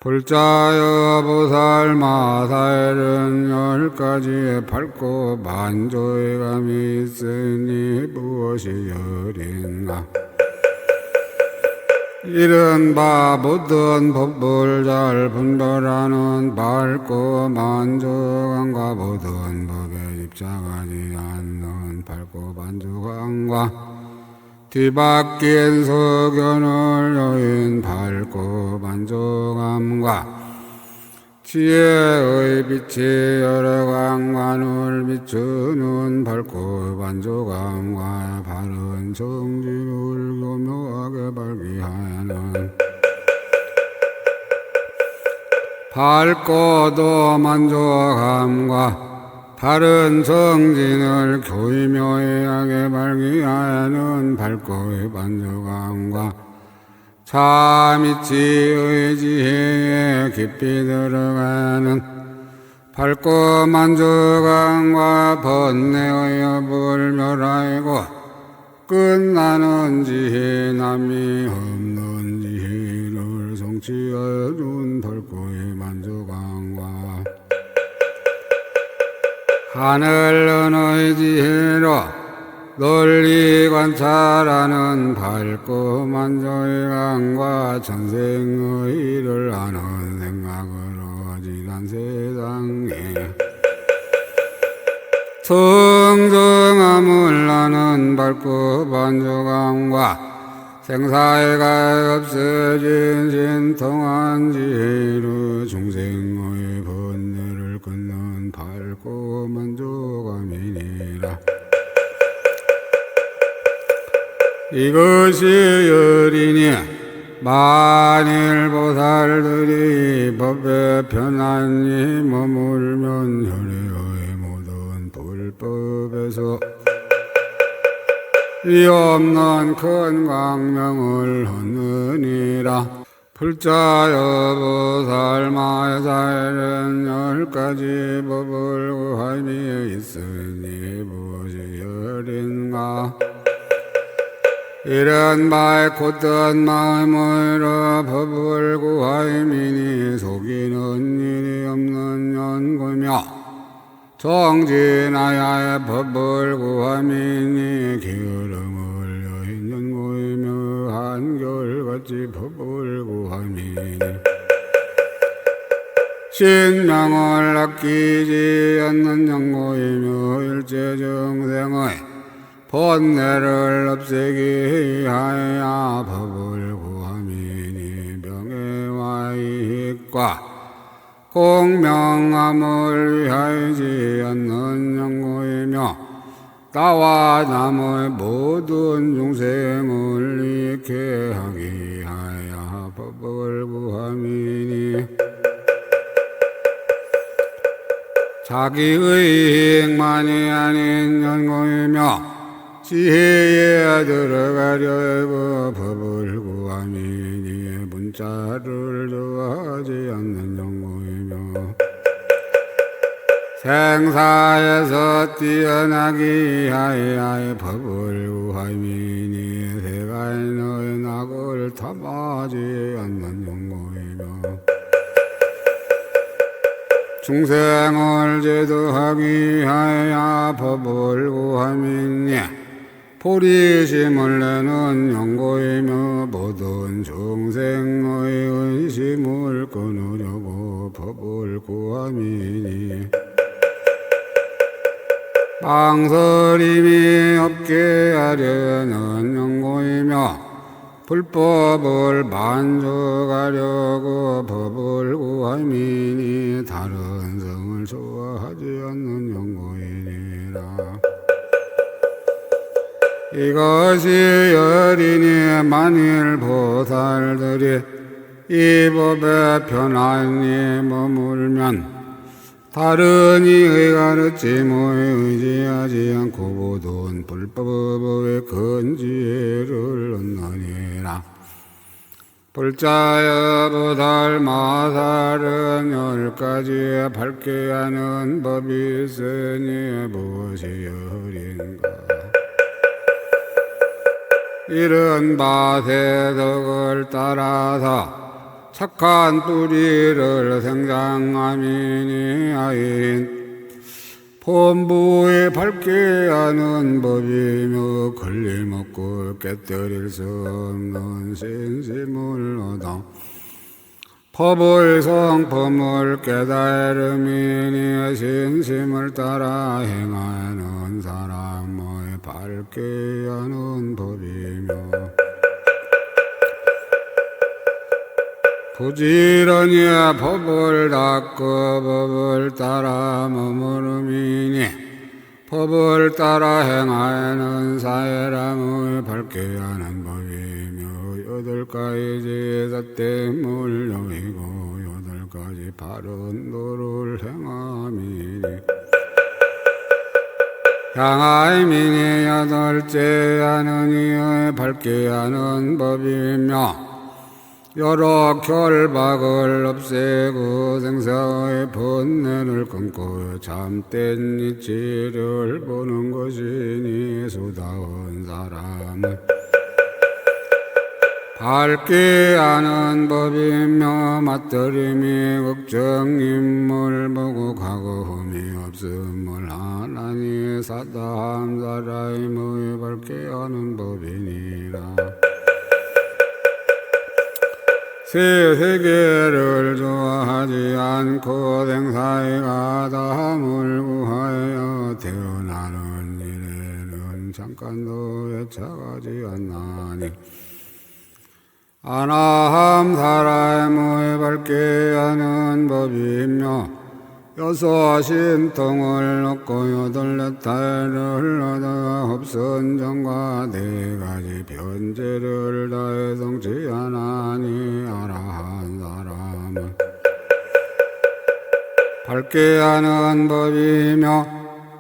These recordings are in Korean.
불자여 보살 마살은 10가지에 밝고 만조의 감이 있으니 무엇이 열인가. 이른바 모든 법을 잘 분별하는 밝고 만조감과 모든 법에 입장하지 않는 밝고 만조감과 뒤바뀐 소견을 여인 밝고 만조감과 지혜의 빛이 여러 강관을 비추는 밝고 만조감과 바른 정진을 교묘하게 발기하는 밝고도 만조감과 바른 정진을 교묘하게 발기하는 밝고의 만조감과 참이치의 지혜에 깊이 들어가는 밝고 만조감과 번뇌의 여부를 멸하고 끝나는 지혜 남이 없는 지혜를 성취하는 밝고의 만조감과 하늘은의 지혜로 널리 관찰하는 밝고 만조의 감과 전생의 일을 아는 생각으로 지난 세상에 성정함을 아는 밝고 만조감과 생사가 없어진 신통한 지혜로 중생의 번뇌를 끊는 밝고 만조감이니라. 이것이 열이니 만일 보살들이 법에 편안히 머물면 혈의 모든 불법에서 이 없는 큰 광명을 얻느니라. 불자여 보살 마살은 10가지 법을 구함이 있으니 무엇이 열인가. 이런 말 곧든 마음으로 법을 구하이니 속이는 일이 없는 연구며 정진하야의 법을 구함이니 게으름을 여인 연구이며 한결같이 법을 구함이니 신명을 아끼지 않는 연구이며 일체정생의 번뇌를 없애기 위하여 법을 구함이니 명예와 이익과 공명함을 위하지 않는 연구이며 나와 남의 모든 중생을 이익해 하기 위하여 법을 구함이니 자기의 이익만이 아닌 연구이며 지혜에 들어가려고 법을 구함이니 문자를 좋아하지 않는 연구이며 생사에서 뛰어나기 위하여 법을 구함이니 세간의 낙을 탐하지 않는 연구이며 중생을 제도하기 위하여 법을 구함이니 보리심을 내는 연고이며 모든 중생의 의심을 끊으려고 법을 구함이니 망설임이 없게 하려는 연고이며 불법을 만족하려고 법을 구함이니 다른 성을 좋아하지 않는 연고이니라. 이것이 열이니 만일 보살들이 이 법에 편안히 머물면 다른 이의 가르침에 의지하지 않고 모든 불법의 큰 지혜를 얻느니라. 불자여 보살 마살은 10가지에 밝게 하는 법이 있으니 무엇이 열인가. 이른 바 세덕을 따라서 착한 뿌리를 생장하미니 아인 본부에 밝게 하는 법이며 걸림없고 깨뜨릴 수 없는 신심을 얻어 법의 성품을 깨달음이니 신심을 따라 행하는 사람의 밝게 하는 법이며 부지런히 법을 닦고 법을 따라 머무름이니 법을 따라 행하는 사람을 밝게 하는 법이며 여덟 가지 제삿됨을 여기고 여덟 가지 바른 도를 행함이니 향하이미니 여덟째 하는 이의 밝게 하는 법이며 여러 결박을 없애고 생사의 번뇌를 끊고 참된 이치를 보는 것이니 수다운 사람은 밝게 하는 법이며 맞들임이 걱정임을 보고 가고움이 없음을 하나니 사다함 사람의 밝게 하는 법이니라. 새 세계를 좋아하지 않고 생사의 가담을 구하여 태어나는 일에는 잠깐도 애착하지 않나니 아나함 사람의 밝게 하는 법이며 여섯 신통을 얻고 여덟 내탈을 얻어 합선정과 네 가지 변제를 다해 성취하나니 아라한 사람은 밝게 하는 법이며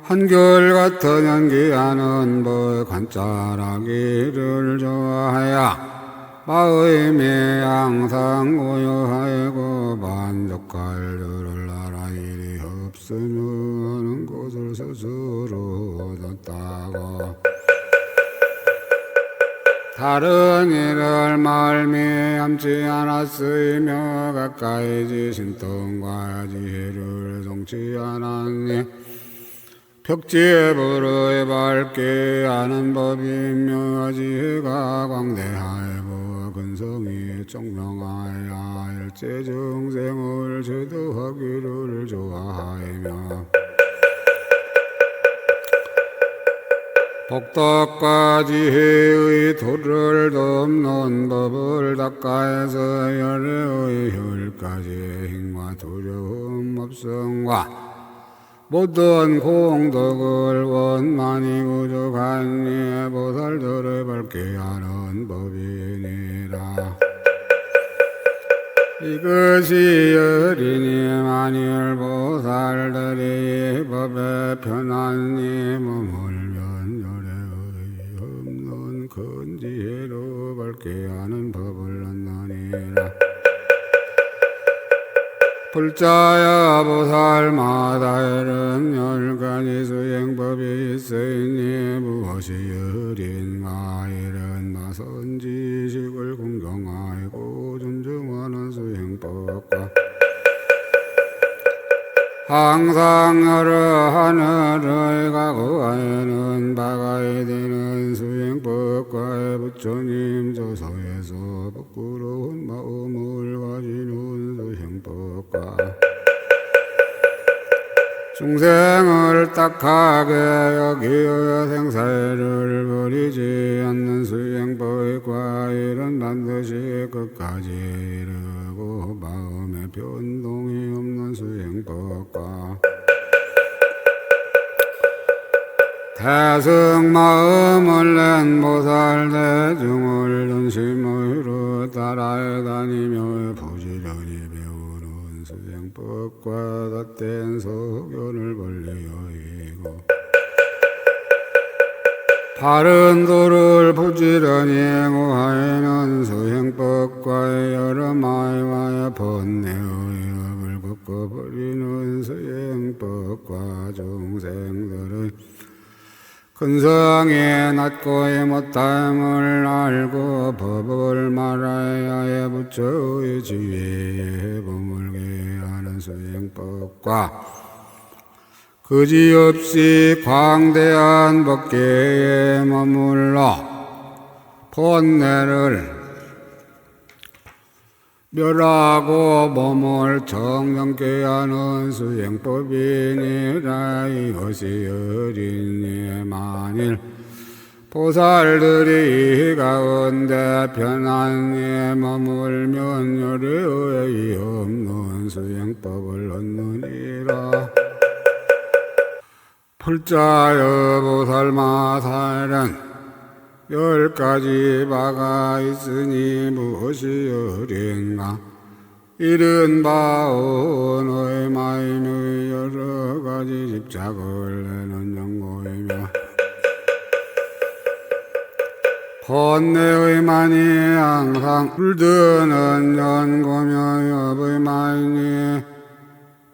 한결같은 연기하는 법 관찰하기를 좋아하여 마음이 항상 고요하고 만족할 줄을 알아 일이 없으면 곳을 스스로 얻었다고 다른 일을 말미암지 않았으며 가까이 지신통과 지혜를 성취하나니 벽지에 불을 밝게 하는 법이며 지혜가 광대하고 근성이 청명하여 일체 정생을 제도하기를 좋아하며 복덕과 지혜의 도를 돕는 법을 닦아해서 열애의 혈까지의 힘과 두려움 없음과 모든 공덕을 원만히 부족하니 보살들을 밝게 하는 법이니라. 이것이 여린이 만일 보살들이 법에 편안히 머물면 열애의 없는 큰 지혜로 밝게 하는 법을 얻느니라. 불자야 보살마다 이런 열 가지 수행법이 있으니 무엇이 열인가 이런 나선 지식을 공경하고 존중하는 수행법과 항상 여러 하늘의 가고하에는 바가에 되는 수행법과 부처님 조서에서 부끄러운 마음을 가지는 수행법과 중생을 딱하게 여기어 생사를 버리지 않는 수행법과 이런 반드시 끝까지 이르고 마음의 변동이 없는 수행법과 태승 마음을 낸 보살 대중을 전심으로 따라해 다니며 부지런히 배우는 수행법과 닷된 소견을 벌리 여의고 바른 도를 부지런히 행하여는 수행법과 여러 마이와의 번뇌의 업을 걷고버리는 수행법과 중생들의 근성에 낮고 못함을 알고 법을 말하야 해 부처의 지위에 머물게 하는 수행법과 그지없이 광대한 법계에 머물러 본내를 멸하고 몸을 정정케 하는 수행법이니라. 이것이 어린이 만일 보살들이 가운데 편안히 머물면 열의 없는 수행법을 얻느니라. 불자여 보살마살은 10가지 바가 있으니 무엇이 어린가. 이른바 언어의 마임의 여러 가지 집착을 내는 연고이며 본내의 만이 항상 물드는 연고며 여의 마이니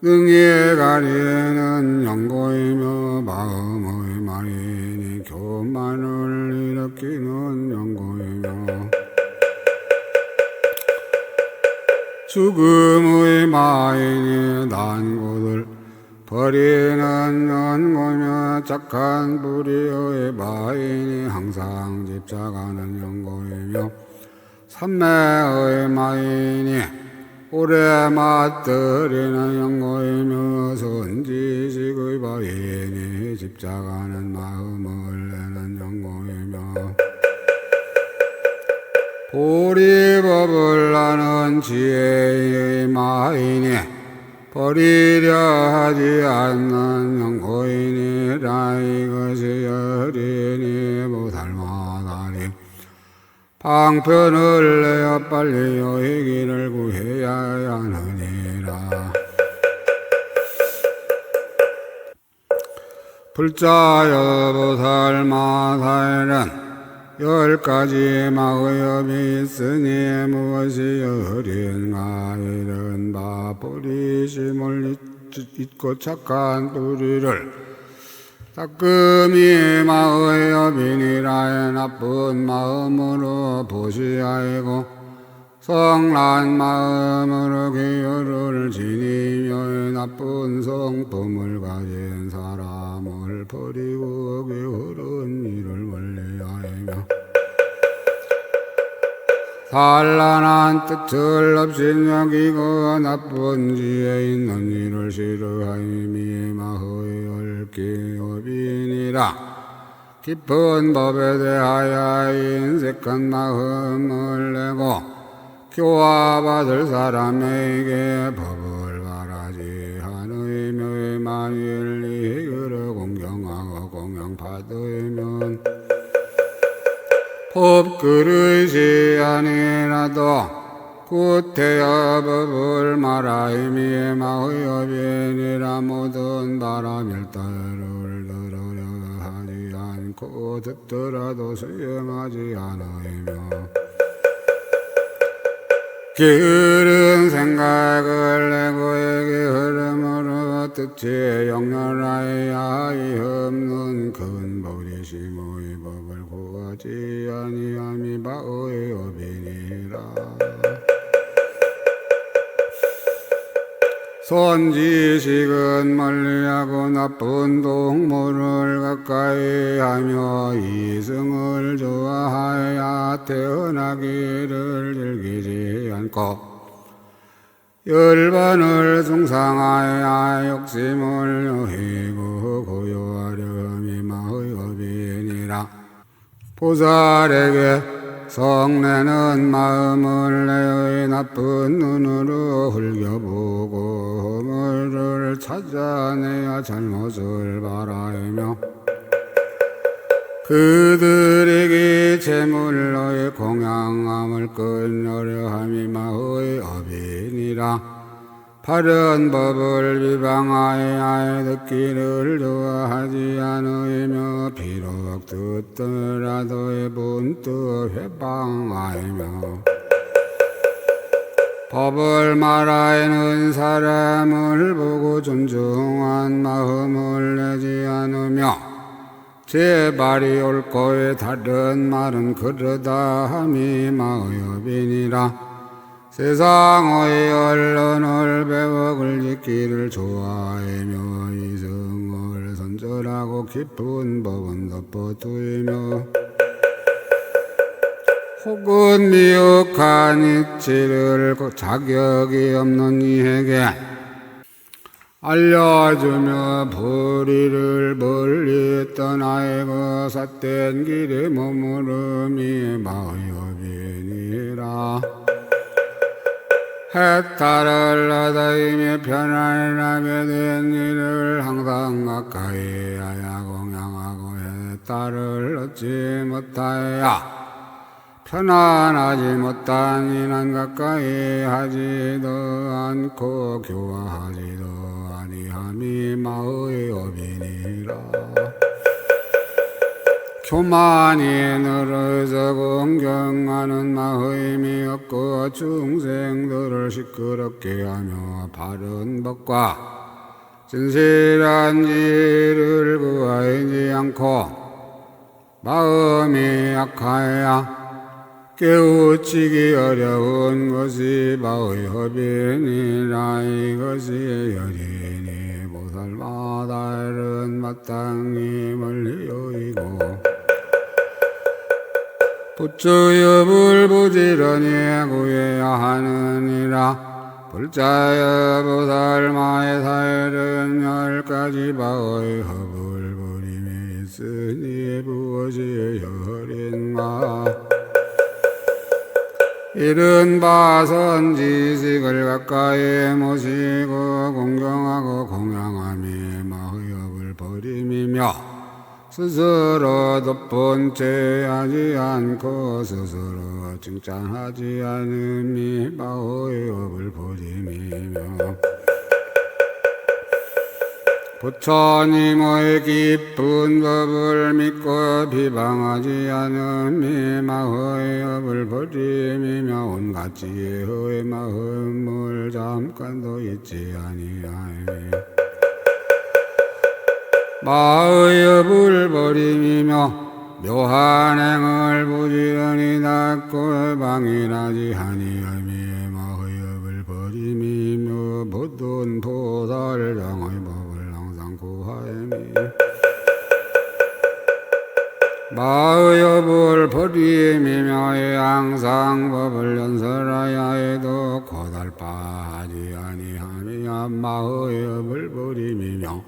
능히 가리는 연고이며 마음의 마이니 교만을 일으키는 연고이며 죽음의 마이니 난고를 버리는 연고며 착한 불의의 마이니 항상 집착하는 연고이며 삼매의 마이니 오래 맞들이는 연고이며 선지식의 바이니 집착하는 마음을 내는 연고이며 보리법을 아는 지혜의 마이니 버리려 하지 않는 연고이니라. 이것이 어린이 보살마다리 방편을 내어 빨리 여의 길을 구해야 하느니라. 불자여 보살마살은 10가지 마의업이 있으니 무엇이 어린가. 이른바 보리심을 잊고 착한 불의를 따끔히 마의업이니라. 나쁜 마음으로 보시하이고 성난 마음으로 기여를 지니며 나쁜 성품을 가진 사람을 버리고 게으른 일을 멀리하며 산란한 뜻을 없이 여기고 나쁜 지혜 있는 일을 싫어하임이 마의 얽기업이니라. 깊은 법에 대하여 인색한 마음을 내고 교화받을 사람에게 법을 바라지 않으며 만일 이익을 공경하고 공경받으면 법그릇이 아니라도 구태여 법을 말하임이 마의업이니라. 모든 바람일따를 들으려 하지 않고 듣더라도 수용하지 않으며 게으른 생각을 내고에게 흐름으로 뜻이 영렬하여 이 없는 큰 보리심의 법을 구하지 아니함이 바의 업이니라. 선지식은 멀리하고 나쁜 동물을 가까이 하며 이승을 좋아하여 태어나기를 즐기지 않고 열반을 숭상하여 욕심을 여히고 고요하렴이 마의 업이니라. 보살에게 성내는 마음을 내의 나쁜 눈으로 흘겨보고 허물을 찾아내야 잘못을 바라며 그들에게 제물로의 공양함을 끊으려 함이 마의 업이니라. 바른 법을 비방하여 듣기를 좋아하지 않으며 비록 듣더라도 분투 회방하며 법을 말하는 사람을 보고 존중한 마음을 내지 않으며 제 말이 옳고의 다른 말은 그러다 함이 마의업이니라. 세상의 언론을 배워을 짓기를 좋아하며 이승을 선절하고 깊은 법은 덮어두이며 혹은 미혹한 이치를 자격이 없는 이에게 알려주며 불의를 멀리 떠나고 삿된 길에 머무름이 마의업이니라. 해탈을 얻어이며 편안을 하게 된 일을 항상 가까이 하야 공양하고 해탈을 얻지 못하여 편안하지 못한 이는 가까이 하지도 않고 교화하지도 아니함이 마의업이니라. 교만이 늘어서 공경하는 마음이 없고 중생들을 시끄럽게 하며 바른 법과 진실한 일을 구하지 않고 마음이 약하여 깨우치기 어려운 것이 마의업이니라. 이것이 여린이 보살마다 이른 마땅히 멀리 여의고 부처협을 부지런히 구해야 하느니라. 불자여 보살마의 사일은 10가지 바의 허불 부림이 있으니 무엇이 혈인가. 이른 바 선지식을 가까이 모시고 공경하고 공양함이 마의업을 버림이며 스스로 덮은 채 하지 않고 스스로 칭찬하지 않음이 마의업을 버림이며 부처님의 깊은 법을 믿고 비방하지 않음이 마의업을 버림이며 온갖 지혜의 마음을 잠깐도 잊지 아니하니 마의업을 버림이며 묘한 행을 부지런히 닦고 방일하지 아니함이 마의업을 버림이며 모든 보살장의 법을 항상 구하эм이 마의업을 버림이며 항상 법을 연설하여 해도 고달파하지 아니함이 마의업을 버림이며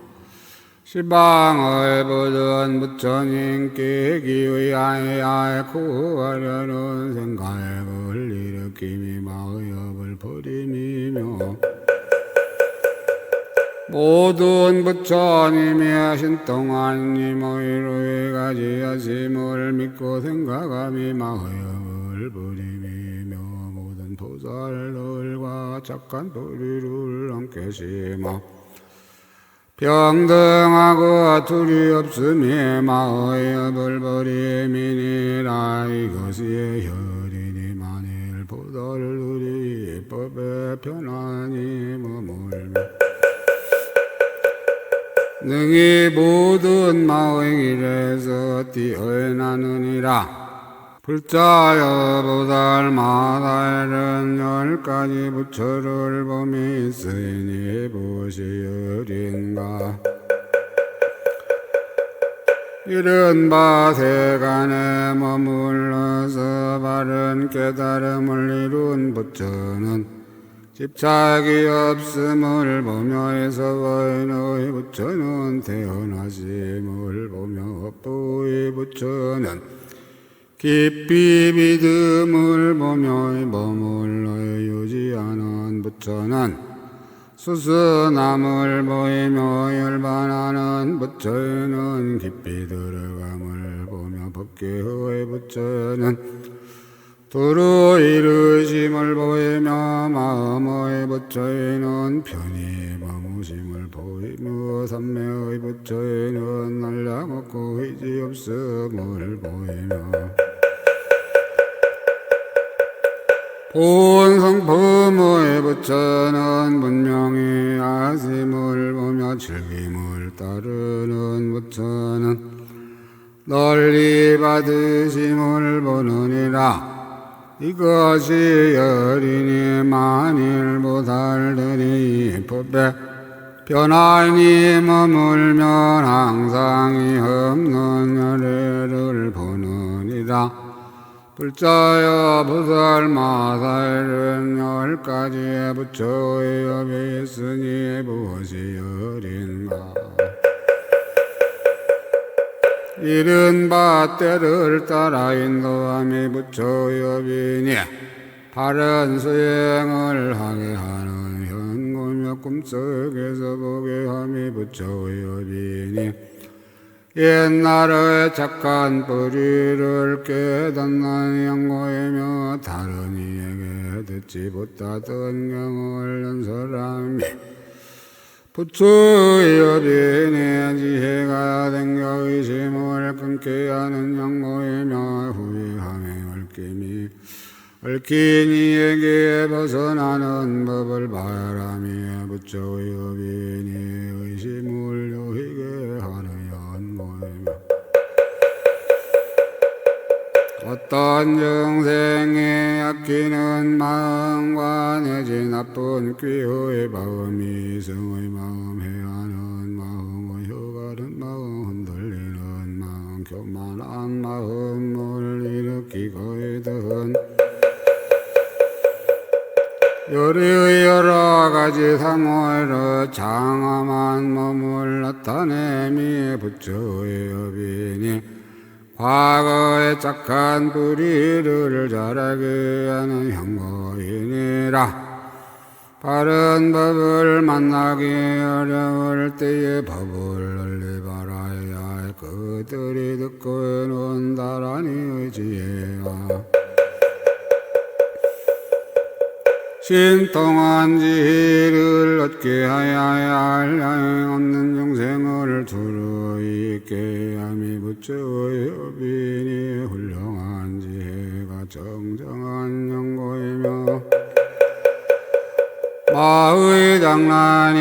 시방을 보던 부처님께 기의하여 구하려는 생각을 일으킴이 마의업을 버림이며 모든 부처님이 하신 동안 이모이로에 가지하심을 믿고 생각함이 마의업을 버림이며 모든 보살들과 착한 도리를 함께 심어 평등하고 둘이 없음이 마의업을 버림이니라. 이것이 혈인이 만일 보살들이 법에 편안히 머물며 능히 모든 마의 길에서 뛰어나느니라. 불자여 보살마다 이른 10가지 부처를 범이 있으니 무엇이 혈인가. 이른 바 세간에 머물러서 바른 깨달음을 이룬 부처는 집착이 없음을 보며 에서의 부처는 태어나심을 보며 업부의 부처는 깊이 믿음을 보며 머물러 유지하는 부처는 수수남을 보이며 열반하는 부처는 깊이 들어감을 보며 법계의 부처는 두루 이르심을 보이며 마음의 부처는 편히 머무심을 보이며 삼매의 부처는 날라먹고 의지 없음을 보이며 본성품의 부처는 분명히 아심을 보며 즐김을 따르는 부처는 널리 받으심을 보느니라. 이것이 어린이 만일 보살들이 법에 변화니 머물면 항상 이 없는 열애를 보느니라. 불자여 보살 마살은 10가지의 부처의 법이 있으니 무엇이 어린가. 이른 바 때를 따라 인도함이 부처의 법이니 바른 수행을 하게 하는 현고며 꿈속에서 보게 함이 부처의 법이니 옛날의 착한 뿌리를 깨닫는 영고이며 다른 이에게 듣지 못하던 경을 연설함이 부처의 법인의 지혜가 댕겨 의심을 끊게 하는 영고이며 후회함의 얽힘이 얽힌 이에게 벗어나는 법을 바라며 부처의 법인이 의심을 여히게 하는 연고이며 어떤 정생에 아끼는 마음과 내지 나쁜 귀의 마음이 성의 마음, 해하는 마음, 효가는 마음, 흔들리는 마음, 교만한 마음을 일으키거든 요리의 여러 가지 상호로 장엄한 몸을 나타내미 부처의 법이니 과거의 착한 뿌리를 자라게 하는 현고이니라. 바른 법을 만나기 어려울 때에 법을 널리 바라야 할 그들이 듣고는 나란히 의지해야 신통한 지혜를 얻게 하여야 할 없는 영생을 두루 있게 함이 부처의 법이니 훌륭한 지혜가 정정한 영고이며 마의 장난이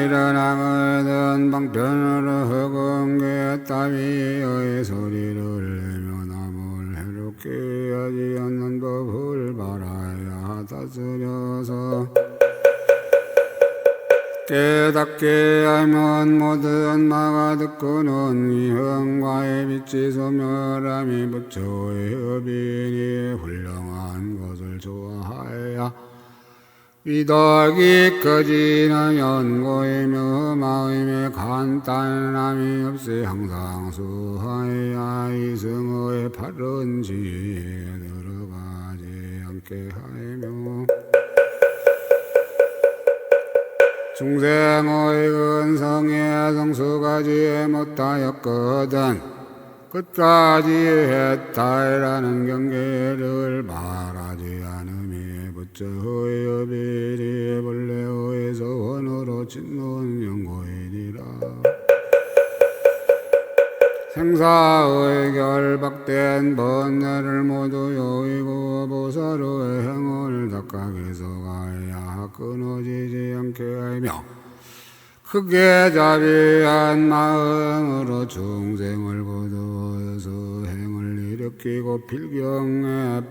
일어나거든 방편으로 허공개 따위의 소리를 내며 남을 해롭게 하지 않는 법을 바라야 다스려서 깨닫게 하면 모든 마가 듣고는 위험과의 빛이 소멸함이 부처의 법이니 훌륭한 것을 좋아하여야 위덕이 커지는 연고이며 마음의 간단함이 없이 항상 수하여야 이승의 바른 지혜에 들어가지 않게 하며 중생의 근성에 성수까지 못하였거든 끝까지 했다라는 경계를 말하지 않음이 부처의 법이니 본래의 소원으로 짓는 연고이니라. 생사의 결박된 번뇌를 모두 여의고 보살의 행을 닦아게서 가야 끊어지지 않게 하며 크게 자비한 마음으로 중생을 거두어서 행을 일으키고 필경에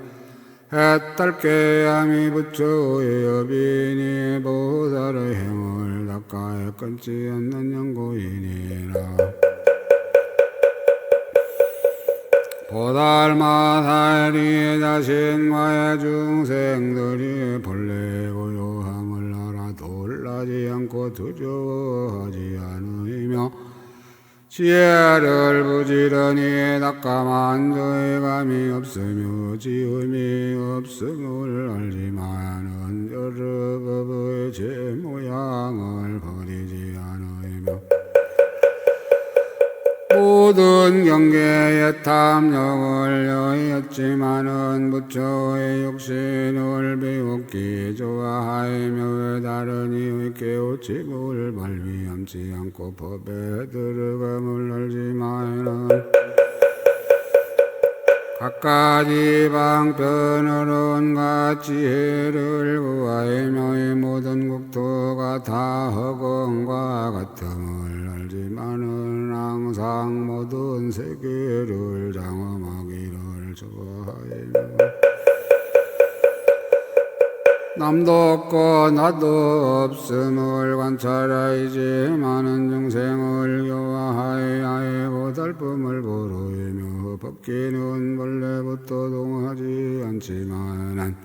해탈게 함이 부처의 법이니 보살의 행을 닦아 끊지 않는 연고이니라. 보살마살이 자신과의 중생들이 본래 고요함을 알아 놀라지 않고 두려워하지 않으며 지혜를 부지런히 닦아만 저해감이 없으며 지음이 없음을 알지만은 여러 법의 제 모양을 버리지 않으며 모든 경계의 탐욕을 여의었지만은 부처의 육신을 비웃기 좋아하며 다른 이의 깨우침을 발휘함지 않고 법에 들어감을 알지만은 각가지 방편으로 온갖 지혜를 구하며 이 모든 국토가 다 허공과 같음을 알지만은 항상 모든 세계를 장엄하기를 좋아하며 남도 없고 나도 없음을 관찰하이지만은 중생을 교화하여 고달픔을 보루이며 법기는 원래부터 동하지 않지만은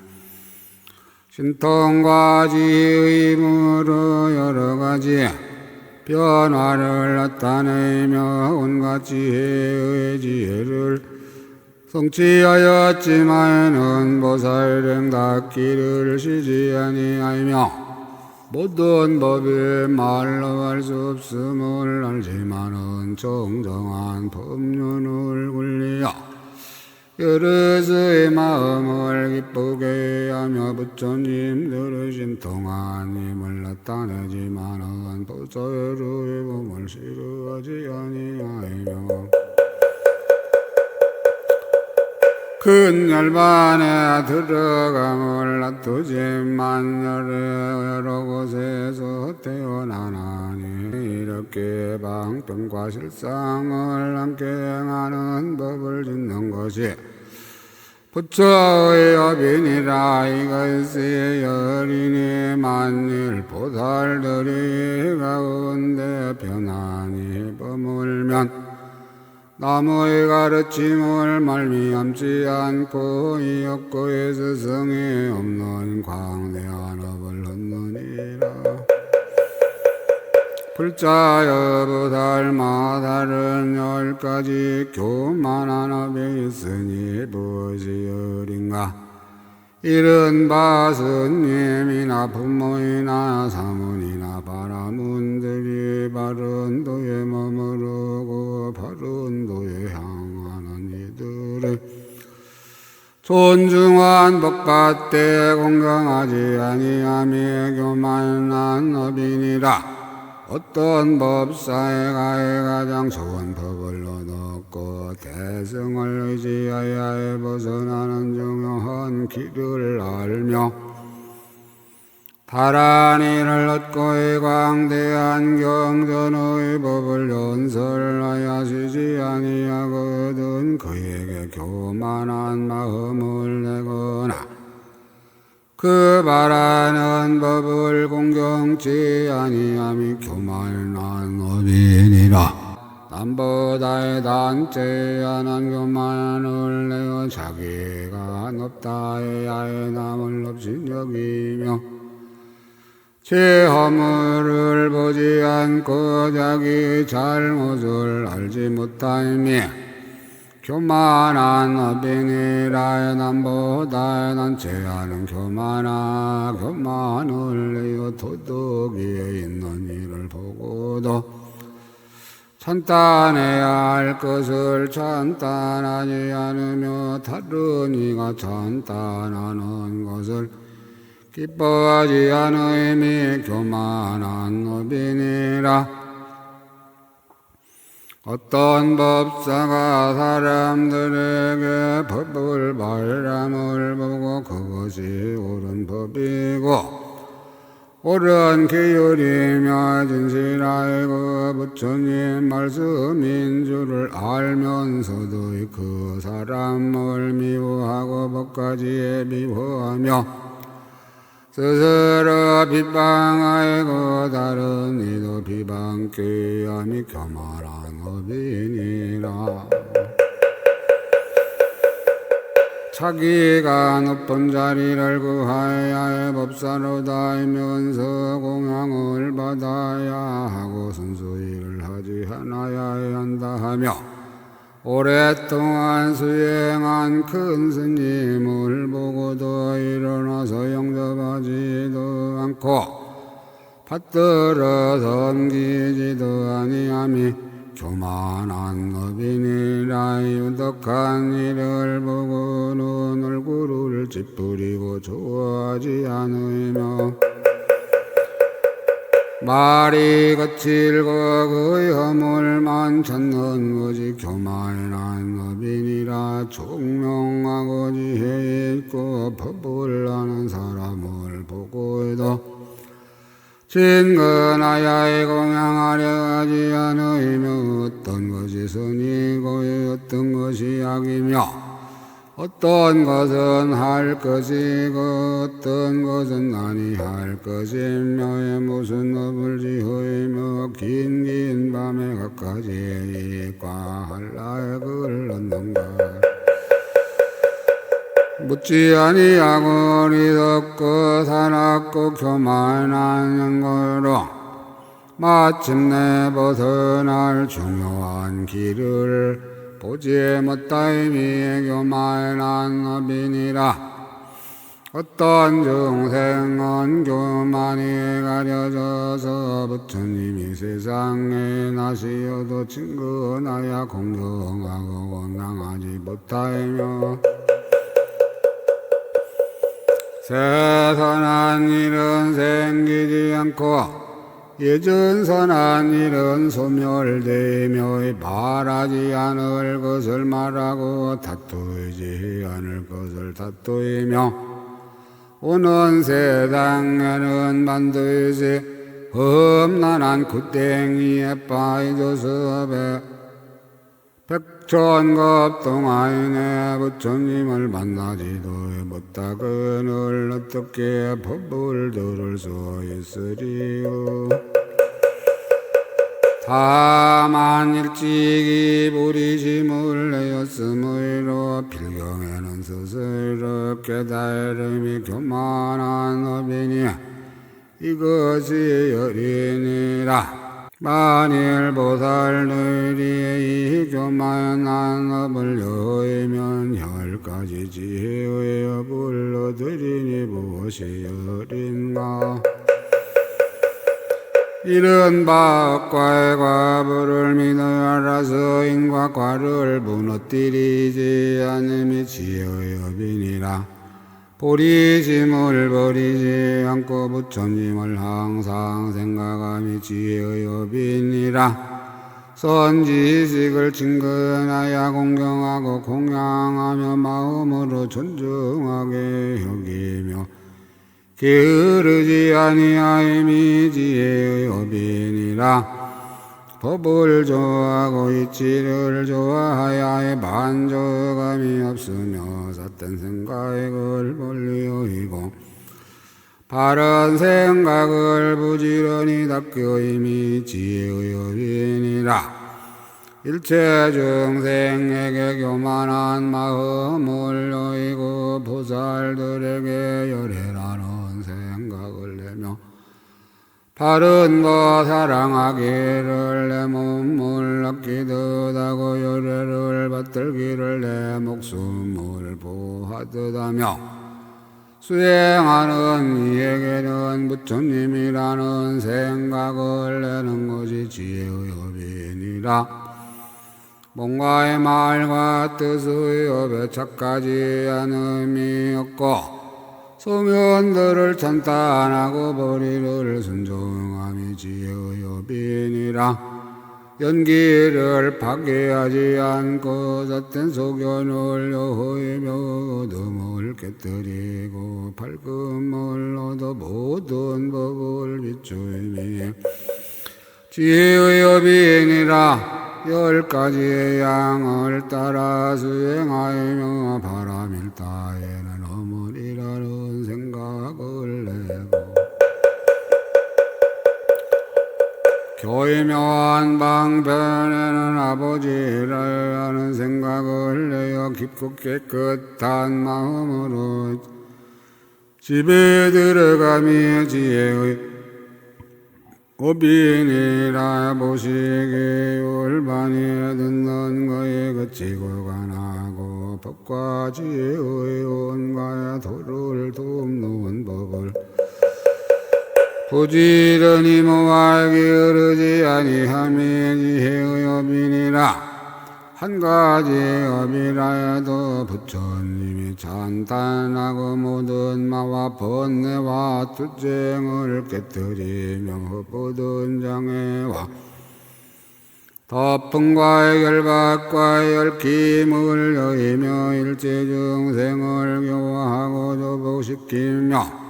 신통과 지의무로 여러가지 변화를 나타내며 온갖 지혜의 지혜를 성취하였지만은 보살령 닿기를 쉬지 아니하며 모든 법이 말로 할 수 없음을 알지만은 정정한 법륜을 굴리어 여럿의 마음을 기쁘게 하며 부처님들의 신통한 힘을 나타내지만은 보살의 몸을 싫어하지 아니하며 큰 열반에 들어감을 놔두지만 여러 곳에서 태어나나니 이렇게 방편과 실상을 함께 행하는 법을 짓는 것이 부처의 업이니라. 이것이 여린이 만일 보살들이 가운데 편안히 버물면 남의 가르침을 말미암지 않고 이 업고의 스승이 없는 광대한 업을 얻느니라. 불자여보살마 다른 10가지 교만한 업이 있으니 무엇이 어린가. 이른바 스님이나 부모이나 사문이나 바라문들이 바른 도에 머무르고 바른 도에 향하는 이들을 존중한 법같되 공경하지 아니함이 교만한 업이니라. 어떤 법사에 가해 가장 좋은 법을 얻었고 대승을 의지하여 벗어나는 중요한 길을 알며 다란 이를 얻고 이 광대한 경전의 법을 연설하여 쉬지 아니하거든 그에게 교만한 마음을 내거나 그 바라는 법을 공경치 아니함이 교만한 업이니라. 남보다의 단죄하는 교만을 내어 자기가 높다해야 남을 없이 여기며 제 허물을 보지 않고 자기의 잘못을 알지 못하며 교만한 업이니라. 남보다 난죄하는 교만을 내어 도덕위에 있는 일을 보고도 찬탄해야 할 것을 찬탄하지 않으며 다른 이가 찬탄하는 것을 기뻐하지 않음이 교만한 업이니라. 어떤 법사가 사람들에게 법을 말함을 보고 그것이 옳은 법이고 옳은 기율이며 진실하고 부처님 말씀인 줄을 알면서도 그 사람을 미워하고 법까지 미워하며 스스로 비방하고 다른 이도 비방케 함이 교만한 업이니라. 자기가 높은 자리를 구하여 법사로 다니면서 공양을 받아야 하고 순수일을 하지 않아야 한다 하며 오랫동안 수행한 큰 스님을 보고도 일어나서 영접하지도 않고 받들어 섬기지도 아니함이 교만한 업이니라. 유덕한 이를 보고는 얼굴을 찌푸리고 좋아하지 않으며 말이 거칠고 그 허물만 찾는 것이 교만한 업이니라. 총명하고 지혜 있고 법을 아는 사람을 보고도 진근하야에 공양하려 하지 않으며 어떤 것이 선이고 어떤 것이 악이며 어떤 것은 할 것이고 어떤 것은 아니할 것이며 무슨 업을 지으며 긴긴 밤에 갖가지 과할락을 얻는가. 묻지 아니하고 어리석고 사납고 교만한 거로 마침내 벗어날 중요한 길을 보지 못하임이 교만한 업이니라. 어떤 중생은 교만이 가려져서 부처님이 세상에 나시어도 친근하여 공경하고 원망하지 못하며 새 선한 일은 생기지 않고 예전 선한 일은 소멸되며 바라지 않을 것을 말하고 다투지 않을 것을 다투이며 오는 세상에는 반드시 험난한 구덩이에 빠져서 백천급 동안에 부처님을 만나지도 못하거늘 어떻게 법을 들을 수 있으리요. 다만 일찍이 부리심을 내었으므로 필경에는 스스로 깨달음이 교만한 업이니 이것이 열이니라. 만일 보살들이 이 교만한 업을 여의면 10가지 지혜의 업을 얻으리니 무엇이 열인가. 이런 바업과의 과부를 믿어 알아서 인과 과를 무너뜨리지 않음이 지혜의 업이니라. 보리심을 버리지 않고 부처님을 항상 생각함이 지혜의 업이니라. 선지식을 친근하여 공경하고 공양하며 마음으로 존중하게 여기며 게으르지 아니하임이 지혜의 업이니라. 법을 좋아하고 이치를 좋아하여 만족감이 없으며 삿된 생각을 멀리 여기고 바른 생각을 부지런히 닦여임이 지혜의 업이니라. 일체 중생에게 교만한 마음을 여의고 보살들에게 열애라는 생각을 내며 바른 거 사랑하기를 내 몸을 아끼듯 하고 열애를 받들기를 내 목숨을 보호하듯 하며 수행하는 이에게는 부처님이라는 생각을 내는 것이 지혜의 업이니라. 몸과의 말과 뜻의 업에 착하지 않음이 없고 소면들을 찬탄하고 보리를 순종함이 지혜의 업이니라. 연기를 파괴하지 않고 삿된 소견을 여호이며 어둠을 깨뜨리고 밝음을 얻어 모든 법을 비추이니 지혜의 업이니라. 10가지의 양을 따라 수행하며 바람일다에는 어머니라는 생각을 내고 교이묘한 방편에는 아버지라는 생각을 내어 깊고 깨끗한 마음으로 집에 들어가며 지혜의 업이니라. 보시기 올반이 듣는 거에 그치고 관하고 법과 지혜의 온과의 도를 돕는 법을 부지런히 모아 게으르지 아니함이 지혜의 업이니라. 한 가지 업이라 해도 부처님이 찬탄하고 모든 마와 번뇌와 투쟁을 깨뜨리며 헛보던 장애와 덮음과 열박과 얽힘을 여의며 일체 중생을 교화하고 조복시키며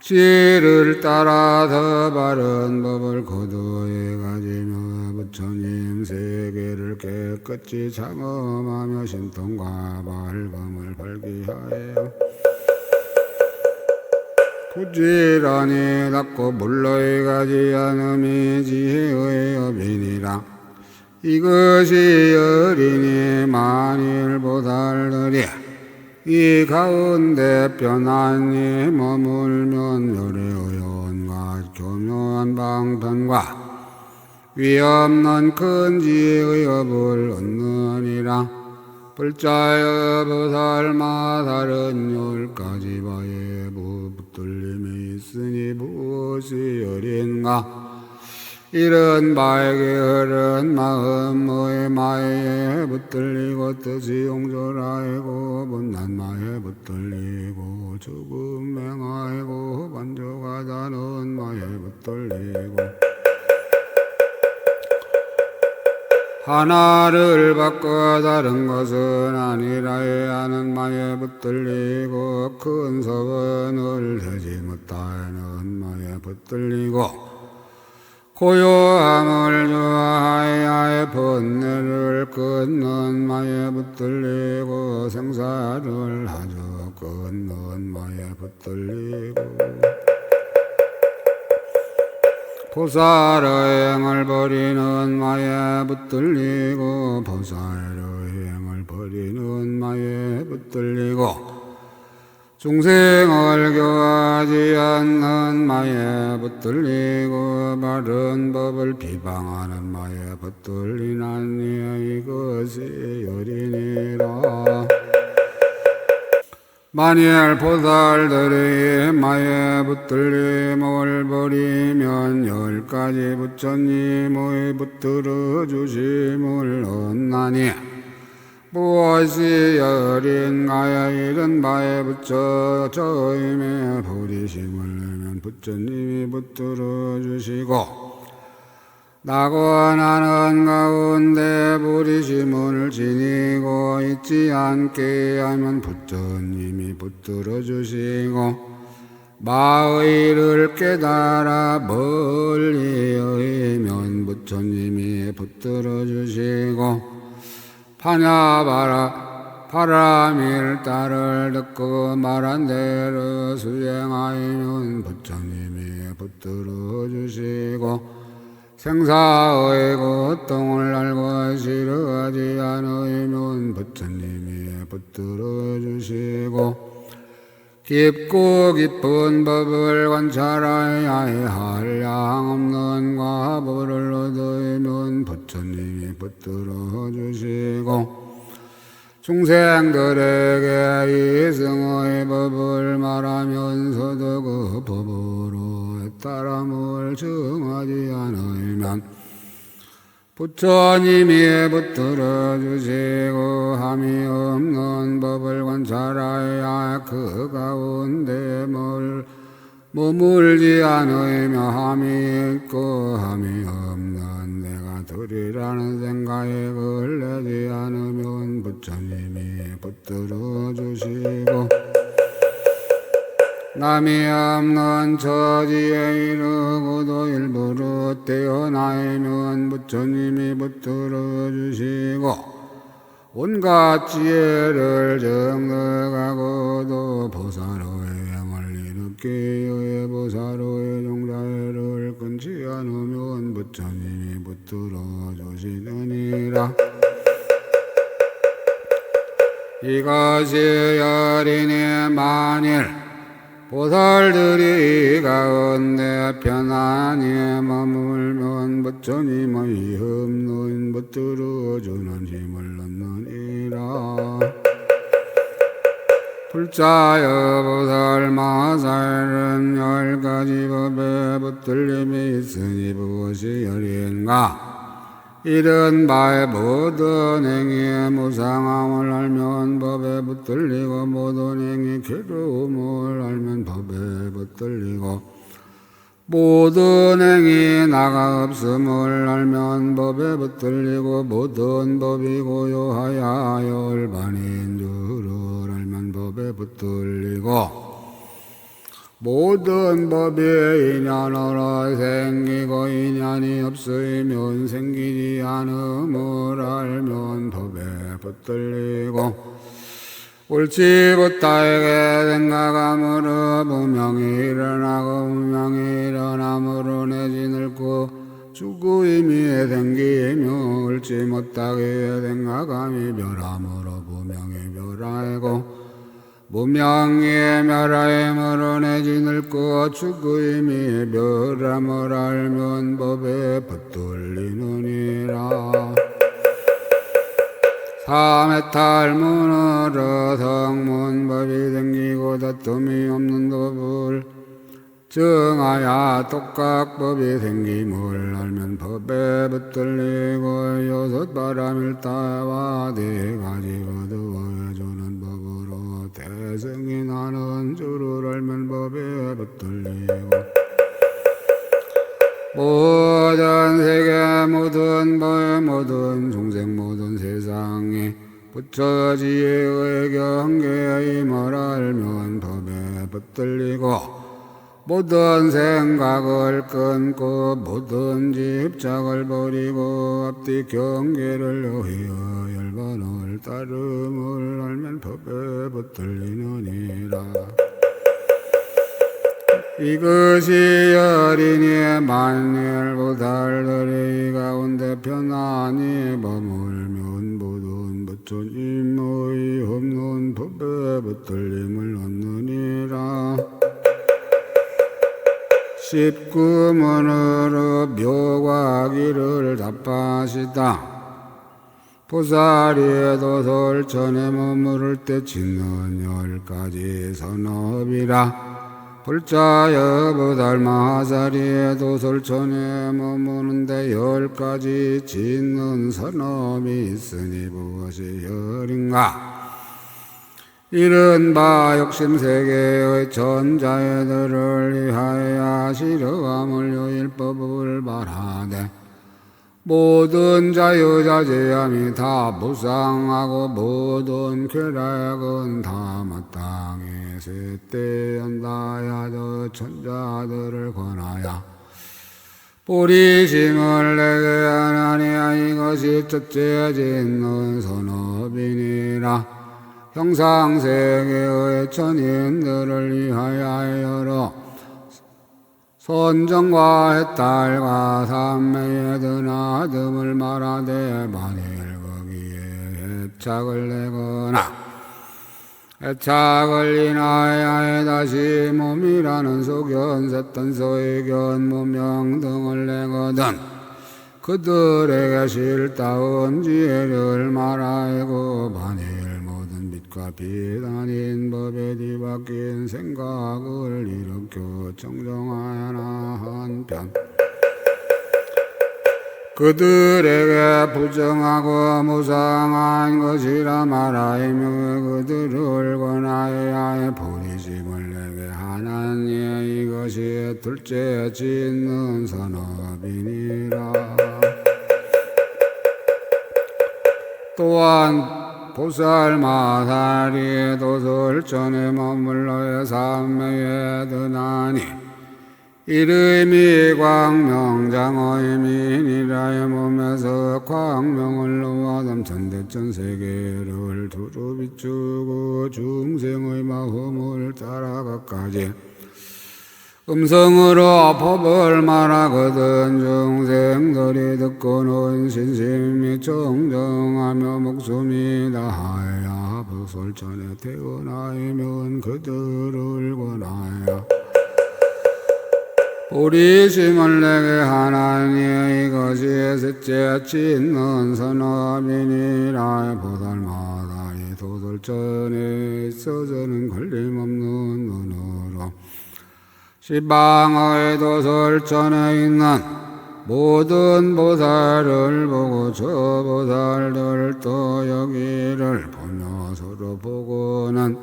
지혜를 따라서 바른 법을 고도에 가지며 부처님 세계를 깨끗이 장엄하며 신통과 밝음을 발기하여 부지런히 닦고 물러에 가지 않음이 지혜의 업이니라. 이것이 어린이 만일 보살들이 이 가운데 편안히 머물면 요래의원과 교묘한 방편과 위없는 큰 지혜의 업을 얻느니라. 불자여 보살마 다른 10가지 바에 붙들림이 있으니 무엇이 어린가. 이런 바에게 흐른 마음의 마에 붙들리고 뜻이 용절하고 못난 마에 붙들리고 조금 맹하고 만족하다는 마에 붙들리고 하나를 바꿔 다른 것은 아니라 하는 마에 붙들리고 큰 서원을 되지 못하는 마에 붙들리고 고요함을 좋아하여 번뇌를 끊는 마에 붙들리고 생사를 아주 끊는 마에 붙들리고 보살의 행을 버리는 마에 붙들리고 보살의 행을 버리는 마에 붙들리고 중생을 교하지 않는 마에 붙들리고 바른 법을 비방하는 마에 붙들리나니 이것이 어린이라. 만일 보살들이 마에 붙들림을 버리면 10가지 부처님의 붙들어 주심을 얻나니 무엇이 어린가야. 이런 바에 붙여 저임에 부리심을 내면 부처님이 붙들어 주시고 낙원하는 가운데 부리심을 지니고 있지 않게 하면 부처님이 붙들어 주시고 마의를 깨달아 멀리 여의면 부처님이 붙들어 주시고 파냐바라 바람일 따를 듣고 말한 대로 수행하면 부처님이 붙들어 주시고 생사의 고통을 알고 싫어하지 않으면 부처님이 붙들어 주시고 깊고 깊은 법을 관찰하여 한량없는 과보를 얻으면 부처님이 붙들어 주시고 중생들에게 이승의 법을 말하면서도 그 법으로 따름을 정하지 않으면 부처님이 붙들어 주시고 함이 없는 법을 관찰하여 그 가운데 머물지 않으며 함이 있고 함이 없는 내가 들이라는 생각에 걸리지 않으면 부처님이 붙들어 주시고 남이 없는 처지에 이르고도 일부러 떼어나면 부처님이 붙들어 주시고 온갖 지혜를 정득하고도 보살의 행을 일으키여 보살의 종자를 끊지 않으면 부처님이 붙들어 주시느니라. 이것이 어린이 만일 보살들이 가운데 편안히 머물면 부처님의 없는 붙들어주는 힘을 얻느니라. 불자여 보살 마살은 10가지 법에 붙들림이 있으니 무엇이 어린가. 이런 바에 모든 행위의 무상함을 알면 법에 붙들리고 모든 행위 괴로움을 알면 법에 붙들리고 모든 행위 나가 없음을 알면 법에 붙들리고 모든 법이 고요하여 열반인 줄을 알면 법에 붙들리고 모든 법이 인연으로 생기고 인연이 없으면 생기지 않음을 알면 법에 붙들리고 옳지 못하게 생각함으로 무명이 일어나고 무명이 일어남으로 내지 늙고 죽음이 생기며 옳지 못하게 생각함이 멸함으로 무명이 멸하고 무명이 멸하임으로 내지 늙고 죽음이 멸함을 알면 법에 붙들리느니라. 삼의 탈문으로 성문법이 생기고 다툼이 없는 법을 정하여 독각법이 생김을 알면 법에 붙들리고 여섯 바람일다와 네 가지 거두어주는 법으로 대성이 나는 줄을 알면 법에 붙들리고 모든 세계 모든 법 모든 중생 모든 세상에 부처지의 경계임을 알면 법에 붙들리고 모든 생각을 끊고 모든 집착을 버리고 앞뒤 경계를 여휘어 열반을 따름을 알면 법에 붙들리느니라. 이것이 어린이의 만일보살들의 가운데 편안히 머물면 모든 부처님의 없는 법에 붙들림을 얻느니라. 19문으로 묘과기를 답하시다. 보살이 도솔천에 머무를 때 짓는 10가지 선업이라. 불자여 보살마살이 도솔천에 머무는데 10가지 짓는 선업이 있으니 무엇이 혈인가? 이른바 욕심세계의 전자애들을 위하여 싫어함을 요일법을 말하되 모든 자유자재함이 다 무상하고 모든 쾌락은 다 마땅히 쇠퇴한다야 저 천자들을 권하여 보리심을 내게 하나니 이것이 첫째 짓는 선업이니라. 형상세계의 천인들을 위하여 여러 선정과 해탈과 삼매의 드나듬을 말하되 만일 거기에 해착을 내거나 해착을 인하여 다시 몸이라는 소견 셋단소의 견 무명 등을 내거든 그들에게 싫다운 지혜를 말하고 만일 빛과 빛 아닌 법에 뒤바뀐 생각을 일으켜 정정하나 한편 그들에게 부정하고 무상한 것이라 말하며 그들을 권하여 보리심을 내게 하나니 이것이 둘째 짓는 선업이니라. 또한 보살마살이 도솔천에 머물러 삼매에 드나니 이름이 광명장어의 민이라의 몸에서 광명을 놓아 삼천대천세계를 두루 비추고 중생의 마음을 따라가까지 음성으로 법을 말하거든 중생들이 듣고는 신심이 정정하며 목숨이 다하여 보솔천에 태어나면 그들을 권하여 보리심을 내게 하나니 이것이 셋째 짓는 선업이니라. 보살마살이 도솔천에 있어서는 걸림없는 눈으로 시방의 도솔천에 있는 모든 보살을 보고 저 보살들 또 여기를 보며 서로 보고는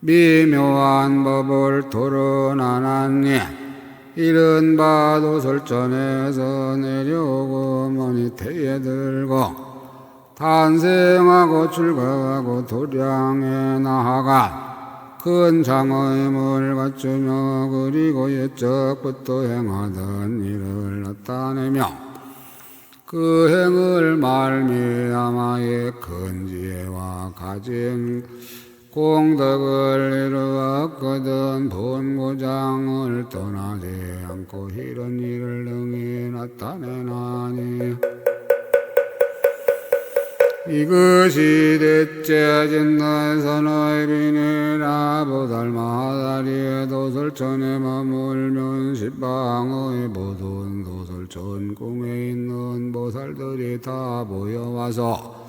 미묘한 법을 토론하나니 이른바 도설전에서 내려오고 머니태에 들고 탄생하고 출가하고 도량에 나아가 큰 장의물 갖추며 그리고 옛적부터 행하던 일을 나타내며 그 행을 말미암아의 큰 지혜와 가진 공덕을 이루었거든 본고장을 떠나지 않고 이런 일을 능히 나타내나니 이것이 대체 진노의 선의 비니라 보살마다리의 도설천에 머물면 십방의 모든 도설천 궁에 있는 보살들이 다 모여와서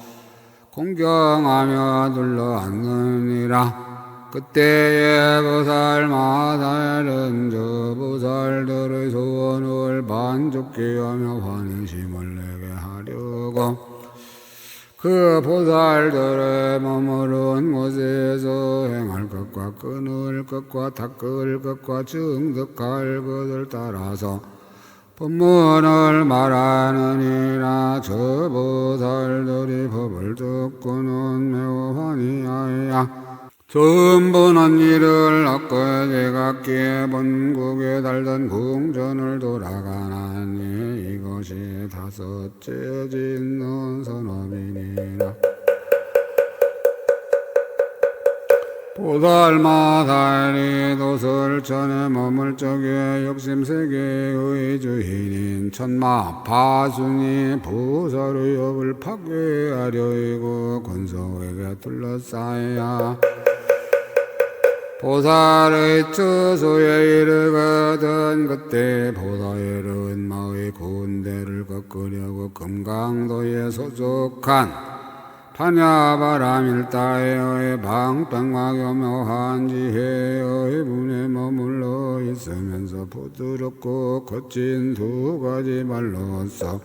공경하며 둘러앉느니라. 그때에 보살마다리는 저 보살들의 소원을 만족케 하며 환희심을 내게 하려고 그 보살들의 머무른 곳에서 행할 것과 끊을 것과 닦을 것과 증득할 것을 따라서 법문을 말하느니라. 저 보살들이 법을 듣고는 매우 환희하여 처음 보는 일을 엊그제 같기에 본국에 달던 궁전을 돌아가나니 이것이 다섯째 짓는 선업이니라. 보살마다리 도설천에 머물 적에 욕심세계의 주인인 천마 파순이 보살의 업을 파괴하려이고 권속에게 둘러싸야 보살의 처소에 이르거든. 그때 보살은 마의 군대를 꺾으려고 금강도에 소속한 파냐바라밀다의 방백막여 묘한 지혜의 문에 머물러 있으면서 부드럽고 거친 두 가지 말로써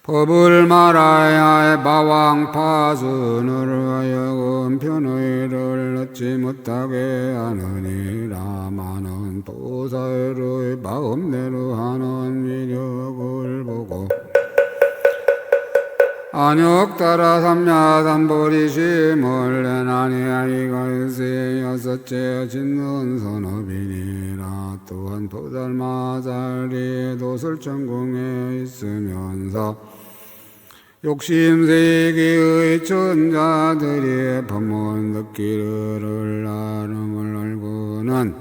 법을 말하야 해 마왕파순으로 하여금 편의를 얻지 못하게 하느니라. 많은 보살의 마음대로 하는 위력을 보고 안욕 따라 삼야삼보리심을 내나니 이것이 여섯째 짓는 선업이니라. 또한 보살마다리 도설천궁에 있으면서 욕심세기의 천자들이 법문 듣기를 나름을 알고는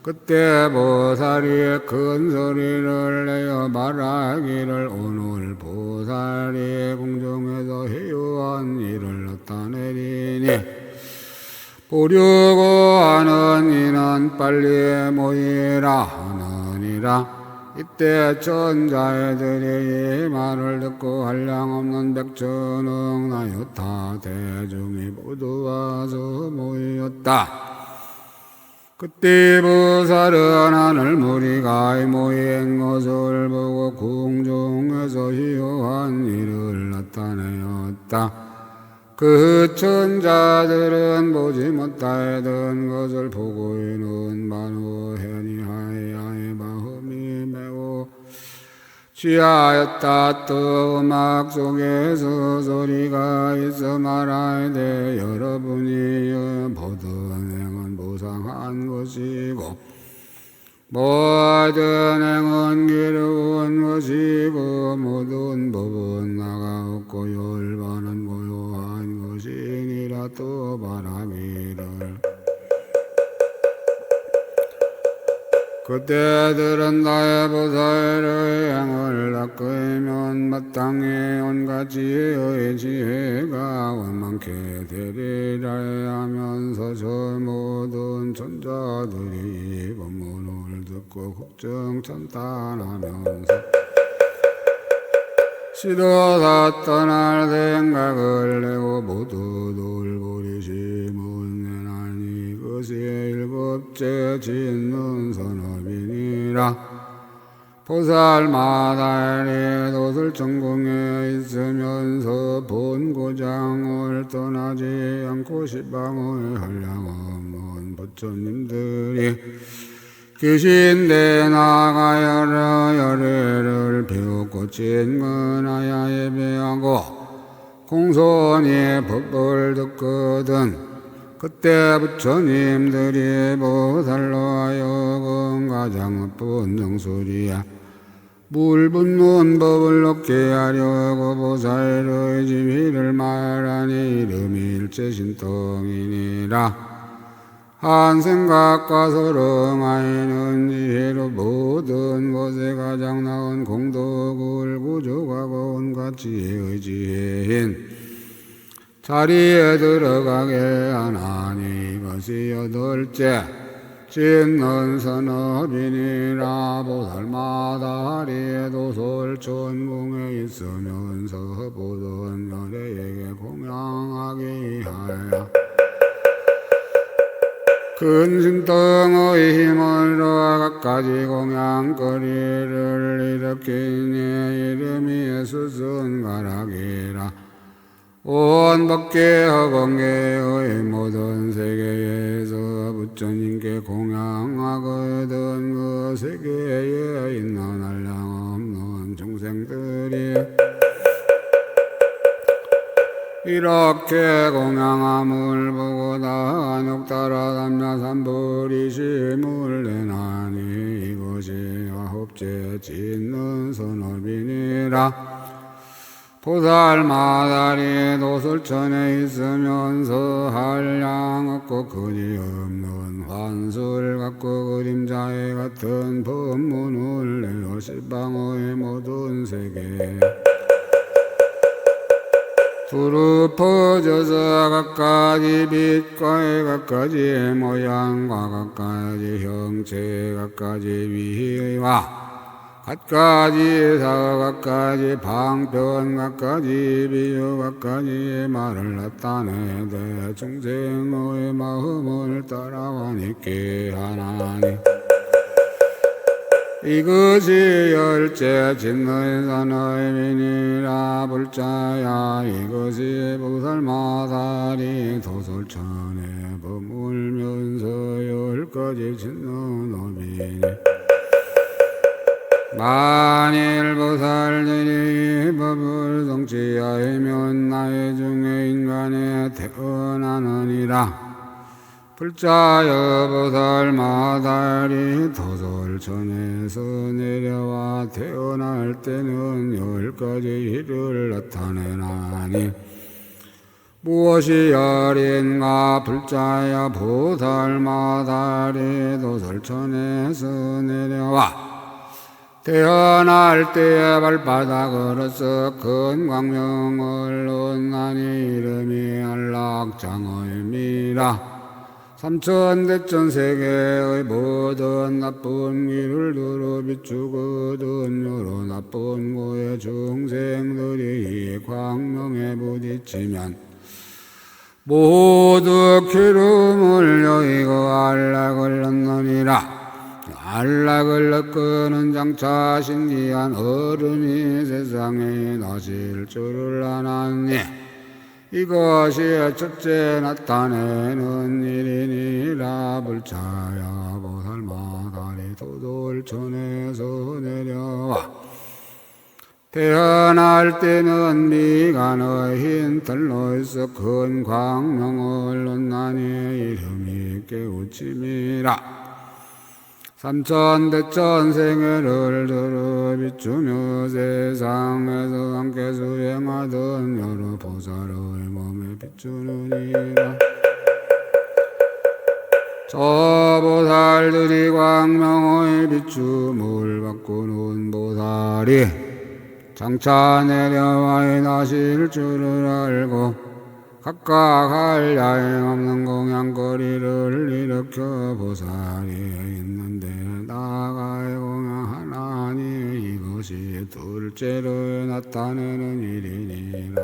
그때 보살이 큰 소리를 내어 말하기를 오늘 보살이 궁정에서 해요한 일을 나타내리니 보려고 하는 이는 빨리 모이라 하느니라. 이때 천자애들이 이 말을 듣고 한량없는 백천억 나였다. 대중이 모두 와서 모였다. 그때 보살은 하늘 무리가 모인 것을 보고 궁중에서 희요한 일을 나타내었다. 그 천자들은 보지 못하던 것을 보고 있는 만호해니하야의 마음이 매우 취하였다. 또 음악 속에서 소리가 있어 말하되 여러분이 보던 행은 무상한 것이고 모든 행은 기르운 것이고 모든 법은 나가 없고 열반은 고요한 것이니라. 또 말하기를 그때들은 나의 보살의 행을 닦으면 마땅히 온갖 지혜의 지혜가 원만케 되리라 하면서 저 모든 천자들이 이 법문을 듣고 국정 찬탄하면서 시도다 떠날 생각을 내고 모두 돌보리심은 내나니 이것이 일곱째 짓는 선업이니라. 보살마다리 도설천궁에 있으면서 본고장을 떠나지 않고 시방을 한량없는 부처님들이 계신데 나가 열애를 피우고 진근하야 예배하고 공손히 법을 듣거든 그때 부처님들이 보살로 하여금 가장 높은 정수리야 물 붓는 법을 얻게 하려고 보살의 지위를 말하니 이름이 일체신통이니라. 한 생각과 서렁하이는 지혜로 모든 것에 가장 나은 공덕을 구족하고 온갖 지혜의 지혜인 자리에 들어가게 하나니 이것이 여덟째 짓는 선업이니라. 보살마다리 도솔천궁에 있으면서 보던 열애에게 공양하기 하여 근신등의 힘으로 갖가지 공양거리를 일으키니 이름이 수순가락이라. 온 법계 허공계의 모든 세계에서 부처님께 공양하거든 그 세계에 있는 한량없는 중생들이 이렇게 공양함을 보고 다 욕따라 삼야삼불이 심을 내나니 이것이 아홉째 짓는 선업이니라. 보살마다리 도솔천에 있으면서 한량 없고 그지없는 환술 갖고 그림자에 같은 법문을 내어 시방의 모든 세계에 두루 퍼져서 각가지 빛과 각가지 모양과 각가지 형체 각가지 위와 각가지 사와 각가지 방편 각가지 비유 각가지 말을 나타내되 중생의 마음을 따라와니께 하나니 이것이 열째 짓는 선업이니라. 불자야 이것이 보살마다리 도솔천에 머물면서 열가지 짓는 업이니 만일 보살들이 법을 성취하면 나의 중에 인간에 태어나느니라. 불자여 보살마다리 도솔천에서 내려와 태어날 때는 열가지 일을 나타내나니 무엇이 열인가. 불자여 보살마다리 도솔천에서 내려와 태어날 때에 발바닥으로서 큰 광명을 얻나니 이름이 안락장의미라. 삼천대천세계의 모든 나쁜 길을 두루 비추거든 여러 나쁜 고의 중생들이 이 광명에 부딪히면 모두 기름을 여의고 안락을 얻느니라. 안락을 얻고는 장차 신기한 얼음이 세상에 나실 줄을 아나니 이것이 첫째 나타내는 일이니라. 불자야 보살마다리 도솔천에서 내려와 태어날 때는 미간의 흰 털로서 큰 광명을 얻나니 이름이 깨우침이라. 삼천대천세계를 두루 비추며 세상에서 함께 수행하던 여러 보살의 몸에 비추느니라. 저 보살들이 광명의 비춤을 받고는 보살이 장차 내려와 나실 줄을 알고 각각 할 야행 없는 공양거리를 일으켜 보살이 있는데 나아가의 공양하나니 이것이 둘째로 나타내는 일이니라.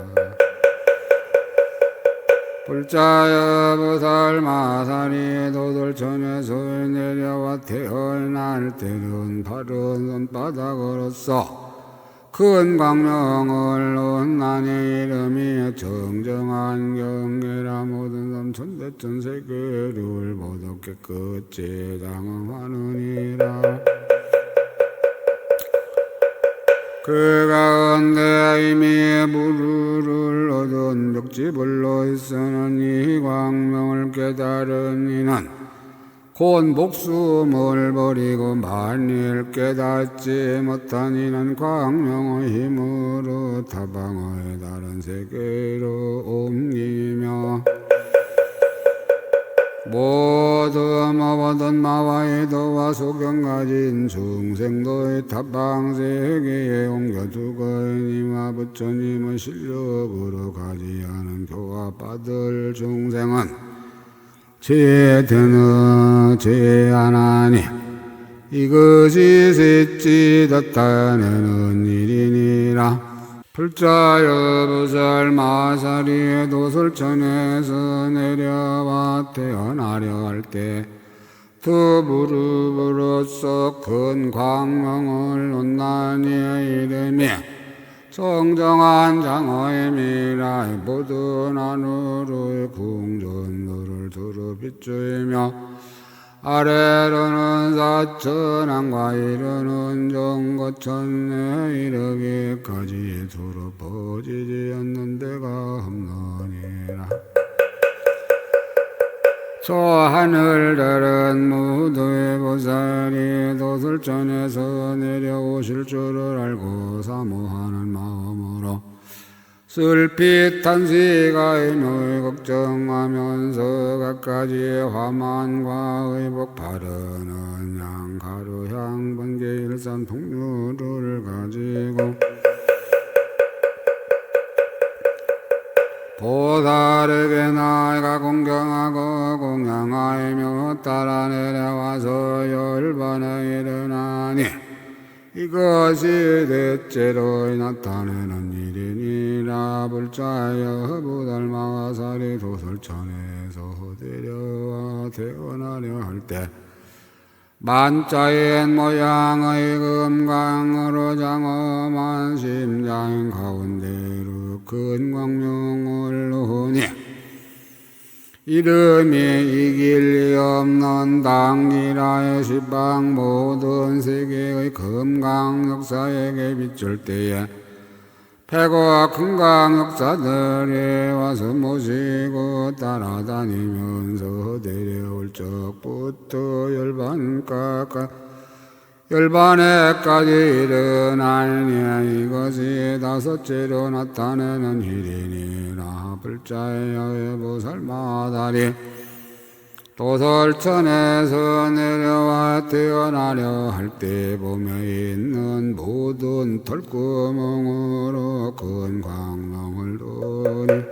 불자여 보살 마살이 도솔천에서 내려와 태어날 때는 바른 손바닥으로서 큰 광명을 놓은 나의 이름이 정정한 경계라. 모든 삼천대천 세계를 모두 깨끗이 장엄하느니라. 그 가운데 이미 무르를 얻은 벽지불로 있으는 이 광명을 깨달은 이는 곧 목숨을 버리고 만일 깨닫지 못한 이는 광명의 힘으로 타방의 다른 세계로 옮기며 모두 모든 마와의 도와 소경 가진 중생도의 타방 세계에 옮겨두고 이와 부처님의 실력으로 가지 않은 교화받을 중생은 제때는 제하나니 이것이 셋지 덧다내는 일이니라. 불자여 보살 마살이 도솔천에서 내려와 태어나려 할 때 두 무릎으로서 큰 광명을 놓은 나의 이름이 정정한 장어임이라. 모든 하늘의 궁전들을 두루 비추이며 아래로는 사천왕과 이르는 정거천에 이르기까지 두루 퍼지지 않는 데가 없느니라. 저 하늘들은 모두의 보살이 도솔천에서 내려오실 줄을 알고 사모하는 마음으로 슬피 탄식하며 걱정하면서 갖가지 화만과 의복 바르는 양 가루향 번개 일산 풍류를 가지고 보살에게 나아가 공경하고 공양하며 따라 내려와서 열반에 이르나니 이것이 대체로 나타내는 일이니라. 불자여 보살 마살이 도솔천에서 내려와 태어나려 할 때 만자인 모양의 금강으로 장엄한 심장 가운데로 큰 광명을 놓으니 이름이 이길 리 없는 당기라의 십방 모든 세계의 금강 역사에게 비출 때에 패고 금강 역사들이 와서 모시고 따라다니면서 내려올 적부터 열반에까지 일어나니 이것이 다섯째로 나타내는 일이니라. 불자의 보살 마살이 도솔천에서 내려와 태어나려 할 때 몸에 있는 모든 털구멍으로 큰 광명을 두니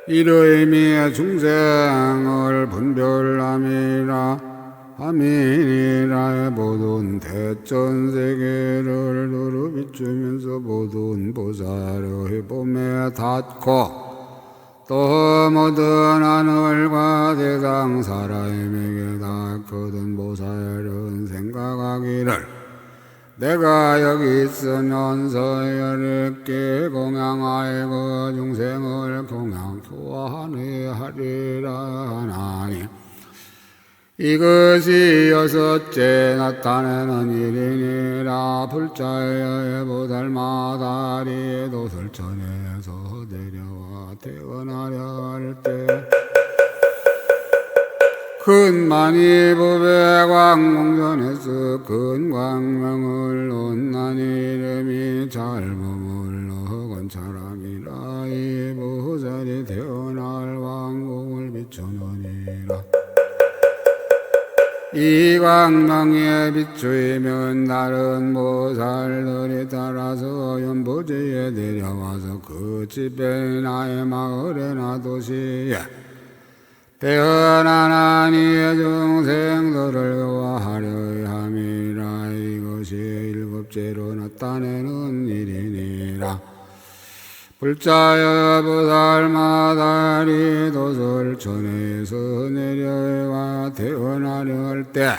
이름이 중생을 분별함이라. 아미니라의 모든 대천세계를 두루 비추면서 모든 보살의 몸에 닿고 또 모든 하늘과 대상 사람에게 닿거든 보살은 생각하기를 내가 여기 있으면서 이렇게 공양하고 중생을 교화하네 하리라 하나니 이것이 여섯째 나타내는 일이니라. 불자의 보살 마살이 도솔천에서 내려와 태어나려 할 때 큰 만이법의 광공전에서 큰 광명을 놓은 난 이름이 잘몸을 넣은 차량이라. 이 보살이 태어날 왕궁을 비추느니라. 이 광명에 비추이면 다른 보살들이 따라서 연보지에 내려와서 그 집에 나의 마을에나 도시에 태어나나니 중생들을 교화하려 함이라. 이것이 일곱째로 나타내는 일이니라. 불자여 보살마다리 도솔천에서 내려와 태어나려 할 때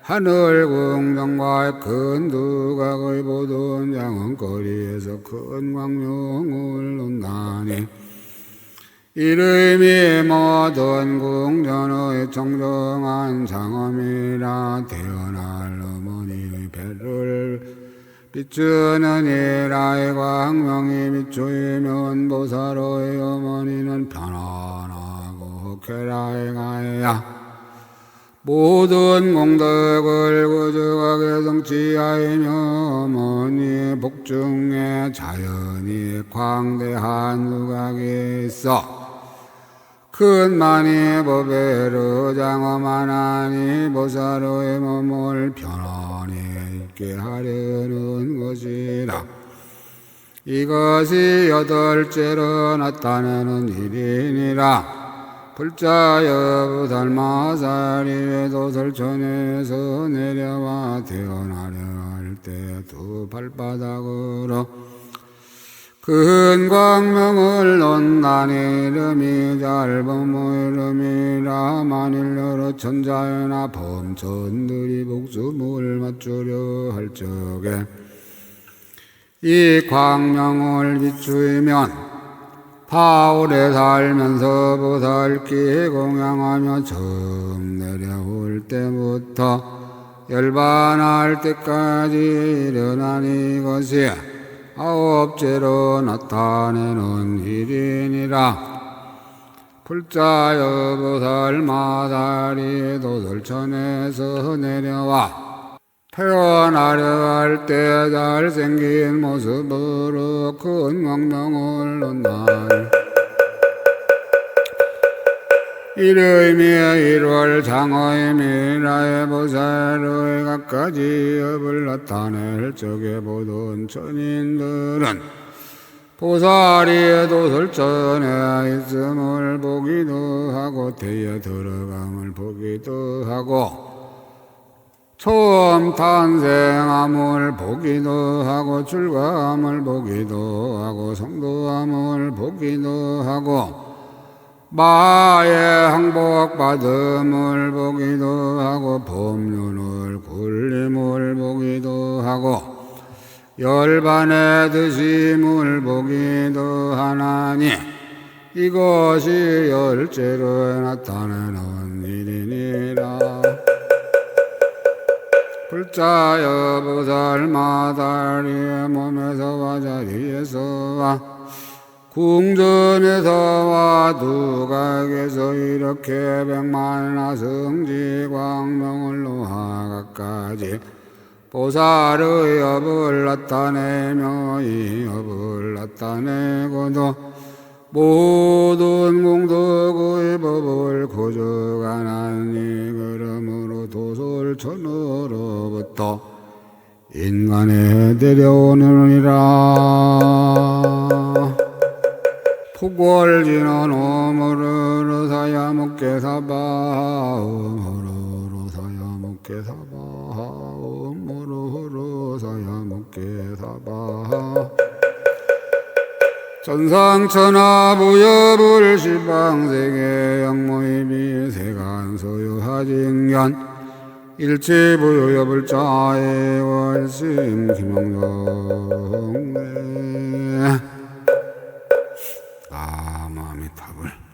하늘 궁정과 큰 두각을 보던 양언거리에서 큰 광명을 논다니 이름이 모든 궁전의 청정한 장엄이라 태어날 어머니의 배를 비추는 이라의 광명이 비추이면 보살의 어머니는 편안하고 쾌라에 가야 모든 공덕을 구주하게 성취하이며 어머니 복중에 자연히 광대한 누각이 있어 큰 많이 법에로 장엄하나니 보살의 몸을 편안히 있게 하려는 것이라. 이것이 여덟째로 나타내는 일이니라. 불자여 부살마사리 도솔천에서 내려와 태어나려 할 때 두 발바닥으로 큰 광명을 논다니 이름이 짧은 이름이라. 만일 여러 천자나 범천들이 목숨을 맞추려 할 적에 이 광명을 비추이면 파울에 살면서 보살기 공양하며 처음 내려올 때부터 열반할 때까지 일어난 이것이 아홉째로 나타내는 일이니라. 불자여 보살마다리 도솔천에서 내려와 태어나려 할 때 잘생긴 모습으로 큰 광명을 논날 이름이 일월 장어의 미라의 보살의 갖가지 업을 나타낼 적에 보던 천인들은 보살이 도솔천에 있음을 보기도 하고 태에 들어감을 보기도 하고 처음 탄생함을 보기도 하고 출감을 보기도 하고 성도함을 보기도 하고 마의 항복받음을 보기도 하고 법륜을 굴림을 보기도 하고 열반의 드심을 보기도 하나니 이것이 열째로 나타내는 일이니라. 불자여 보살마다리의 몸에서와 자리에서와 궁전에서와 두각에서 이렇게 백만나 성지 광명을 놓아가까지 보살의 업을 나타내며 이 업을 나타내고도 모든 공덕의 법을 고죽하나니 그러므로 도솔천으로부터 인간에 데려오느니라. 폭월지는 오무르르 사야목계 사바오무르르 사야목계 사바오무르르 사야목계 사바 전상천하 부여불 시방세계 영모이비 세간소유하직년 일체부여불자의 월심 김영덕네 아마미타불